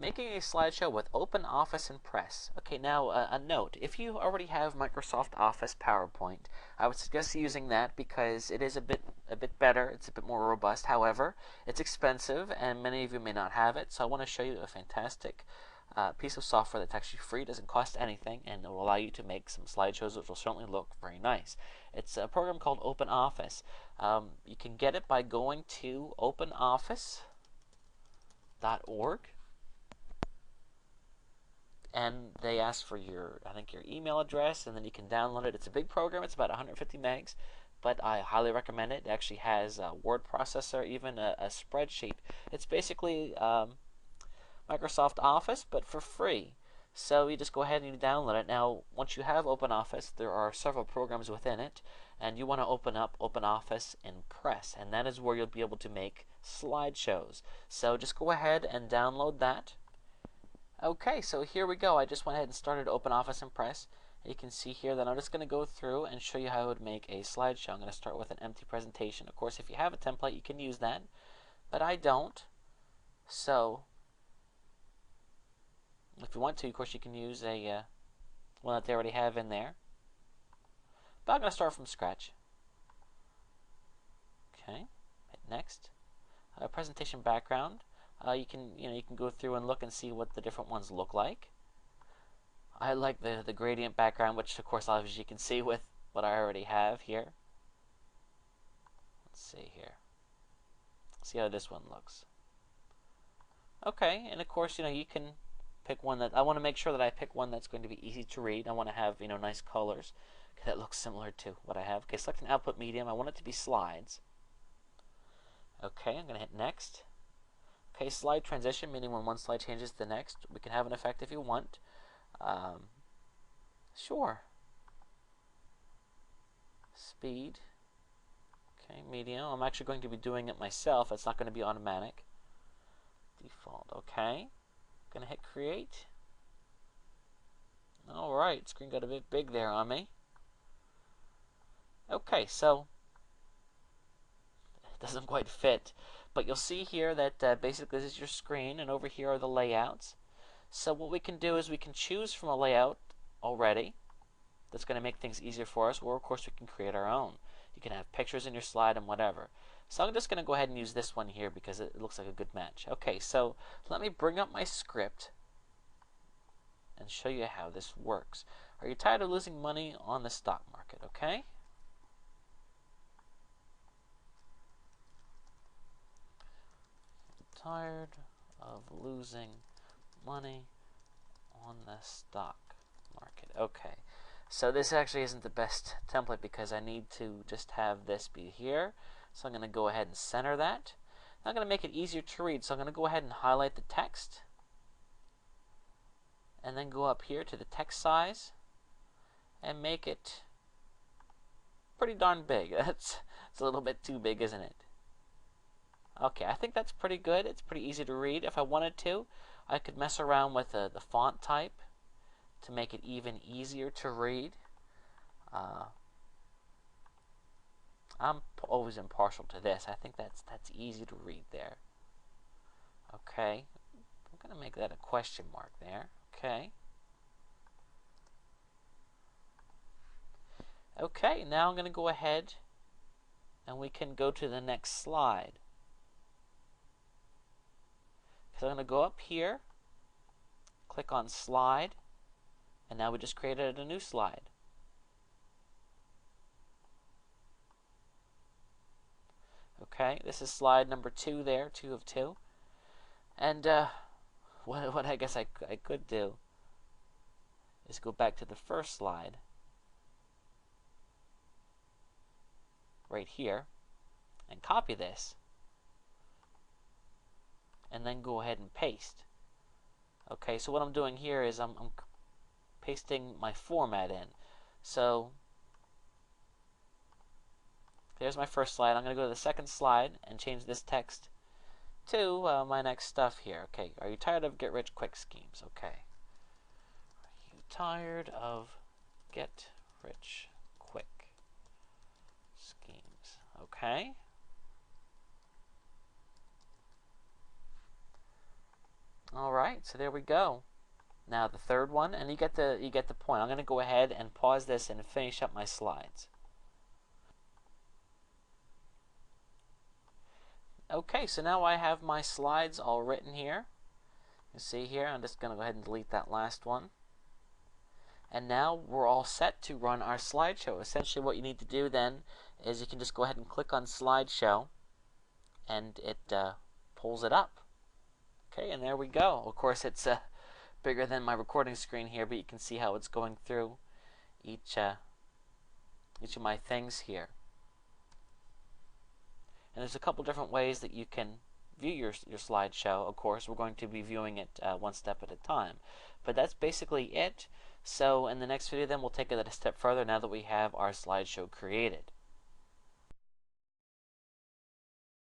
Making a slideshow with OpenOffice and Press. Okay, now a note. If you already have Microsoft Office PowerPoint, I would suggest using that because it is a bit better. It's a bit more robust. However, it's expensive and many of you may not have it. So I want to show you a fantastic piece of software that's actually free, doesn't cost anything, and it will allow you to make some slideshows which will certainly look very nice. It's a program called OpenOffice. You can get it by going to openoffice.org. And they ask for your, I think, your email address, and then you can download it. It's a big program. It's about 150 megs, but I highly recommend it. It actually has a word processor, even a spreadsheet. It's basically Microsoft Office, but for free. So you just go ahead and you download it. Now, once you have OpenOffice, there are several programs within it, and you want to open up OpenOffice in Press, and that is where you'll be able to make slideshows. So just go ahead and download that. Okay, so here we go. I just went ahead and started OpenOffice and Press. You can see here that I'm just going to go through and show you how I would make a slideshow. I'm going to start with an empty presentation. Of course, if you have a template, you can use that, but I don't. So if you want to, of course, you can use a one that they already have in there. But I'm going to start from scratch. Okay, hit next. Presentation background. You can go through and look and see what the different ones look like. I like the gradient background, which of course, as you can see with what I already have here. Let's see here. See how this one looks. Okay, and of course, you can pick one that I want to make sure that I pick one that's going to be easy to read. I want to have nice colors that looks similar to what I have. Okay, select an output medium. I want it to be slides. Okay, I'm going to hit next. Okay, slide transition, meaning when one slide changes to the next. We can have an effect if you want. Sure. Speed. Okay, medium. I'm actually going to be doing it myself. It's not going to be automatic. Default. Okay. Going to hit create. Alright, screen got a bit big there on me. Okay, so it doesn't quite fit. But you'll see here that basically this is your screen, and over here are the layouts. So what we can do is we can choose from a layout already that's going to make things easier for us, or of course we can create our own. You can have pictures in your slide and whatever. So I'm just going to go ahead and use this one here because it looks like a good match. Okay, so let me bring up my script and show you how this works. Are you tired of losing money on the stock market? Okay. Tired of losing money on the stock market. Okay, so this actually isn't the best template because I need to just have this be here. So I'm going to go ahead and center that. I'm going to make it easier to read, so I'm going to go ahead and highlight the text and then go up here to the text size and make it pretty darn big. It's a little bit too big, isn't it? Okay, I think that's pretty good. It's pretty easy to read. If I wanted to, I could mess around with the font type to make it even easier to read. I'm always impartial to this. I think that's easy to read there. Okay, I'm going to make that a question mark there. Okay. Okay, now I'm going to go ahead and we can go to the next slide. So I'm going to go up here, click on slide, and now we just created a new slide. Okay, this is slide number 2 there, 2 of 2. And what I guess I could do is go back to the first slide right here and copy this and then go ahead and paste. Okay, so what I'm doing here is I'm pasting my format in. So there's my first slide. I'm going to go to the second slide and change this text to my next stuff here. Okay, are you tired of get-rich-quick schemes? Okay. Are you tired of get-rich-quick schemes? Okay. All right. right, so there we go. Now the third one, and you get the point. I'm going to go ahead and pause this and finish up my slides. Okay, so now I have my slides all written here. You see here, I'm just going to go ahead and delete that last one. And now we're all set to run our slideshow. Essentially what you need to do then is you can just go ahead and click on Slideshow, and it pulls it up. Okay, and there we go. Of course, it's bigger than my recording screen here, but you can see how it's going through each of my things here. And there's a couple different ways that you can view your slideshow. Of course, we're going to be viewing it one step at a time. But that's basically it. So in the next video then we'll take it a step further now that we have our slideshow created.